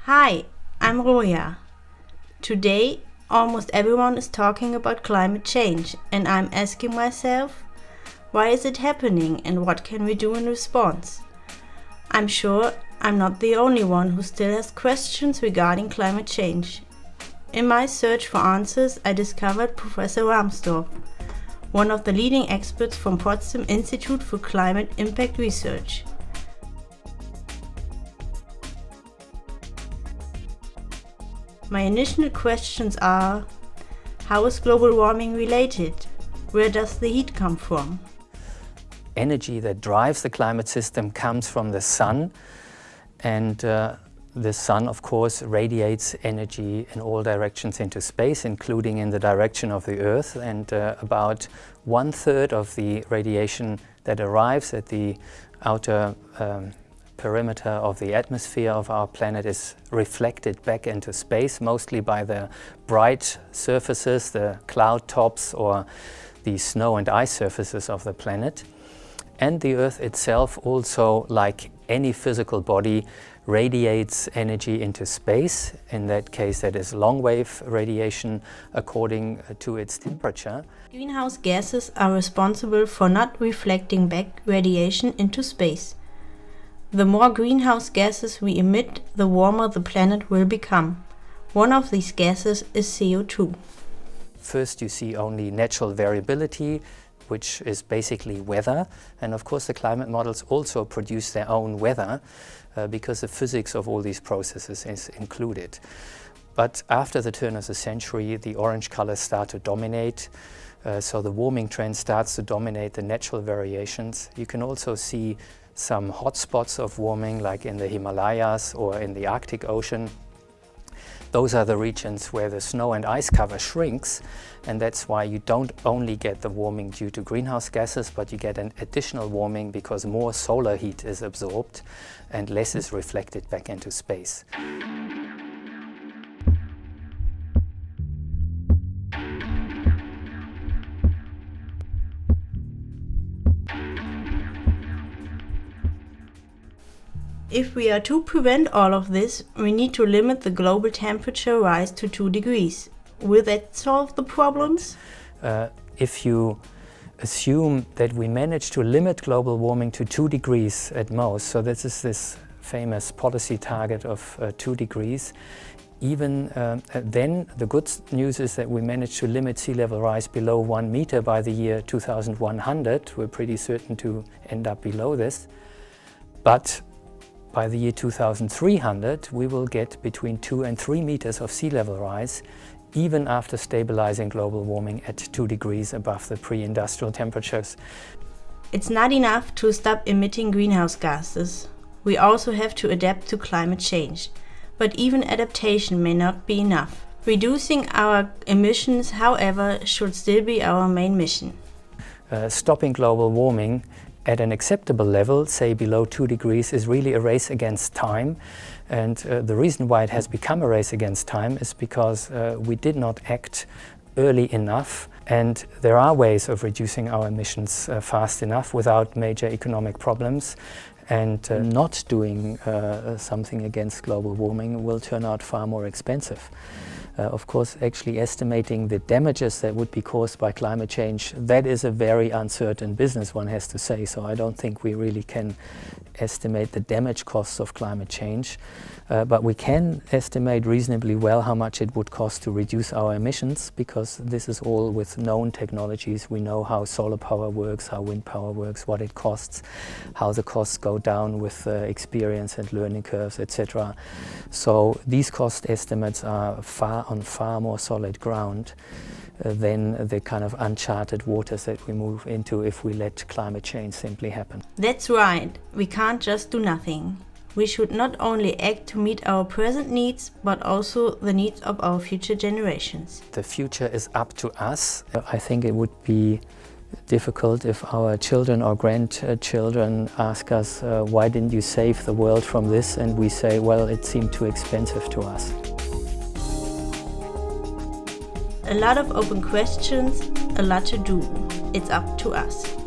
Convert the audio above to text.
Hi, I'm Roja. Today, almost everyone is talking about climate change, and I'm asking myself, why is it happening and what can we do in response? I'm sure I'm not the only one who still has questions regarding climate change. In my search for answers, I discovered Professor Rahmstorf, one of the leading experts from Potsdam Institute for Climate Impact Research. My initial questions are: how is global warming related? Where does the heat come from? Energy that drives the climate system comes from the sun, and the sun, of course, radiates energy in all directions into space, including in the direction of the Earth, and about 1/3 of the radiation that arrives at the outer perimeter of the atmosphere of our planet is reflected back into space, mostly by the bright surfaces, the cloud tops or the snow and ice surfaces of the planet. And the Earth itself also, like any physical body, radiates energy into space. In that case, that is long-wave radiation according to its temperature. Greenhouse gases are responsible for not reflecting back radiation into space. The more greenhouse gases we emit, the warmer the planet will become. One of these gases is CO2. First, you see only natural variability, which is basically weather. And of course, the climate models also produce their own weather because the physics of all these processes is included. But after the turn of the century, the orange colors start to dominate. So the warming trend starts to dominate the natural variations. You can also see some hotspots of warming, like in the Himalayas or in the Arctic Ocean. Those are the regions where the snow and ice cover shrinks, and that's why you don't only get the warming due to greenhouse gases, but you get an additional warming because more solar heat is absorbed and less is reflected back into space. If we are to prevent all of this, we need to limit the global temperature rise to 2 degrees. Will that solve the problems? If you assume that we manage to limit global warming to 2 degrees at most, so this is this famous policy target of 2 degrees, even then the good news is that we managed to limit sea level rise below 1 meter by the year 2100. We're pretty certain to end up below this. But by the year 2300, we will get between 2 and 3 meters of sea level rise, even after stabilizing global warming at 2 degrees above the pre-industrial temperatures. It's not enough to stop emitting greenhouse gases. We also have to adapt to climate change. But even adaptation may not be enough. Reducing our emissions, however, should still be our main mission. Stopping global warming at an acceptable level, say below 2 degrees, is really a race against time. And the reason why it has become a race against time is because we did not act early enough. And there are ways of reducing our emissions fast enough without major economic problems. And not doing something against global warming will turn out far more expensive. Of course, actually estimating the damages that would be caused by climate change, that is a very uncertain business, one has to say. So I don't think we really can estimate the damage costs of climate change. But we can estimate reasonably well how much it would cost to reduce our emissions, because this is all with known technologies. We know how solar power works, how wind power works, what it costs, how the costs go down with experience and learning curves, etc. So these cost estimates are on far more solid ground than the kind of uncharted waters that we move into if we let climate change simply happen. That's right. We can't just do nothing. We should not only act to meet our present needs, but also the needs of our future generations. The future is up to us. I think it would be difficult if our children or grandchildren ask us, why didn't you save the world from this? And we say, well, it seemed too expensive to us. A lot of open questions, a lot to do. It's up to us.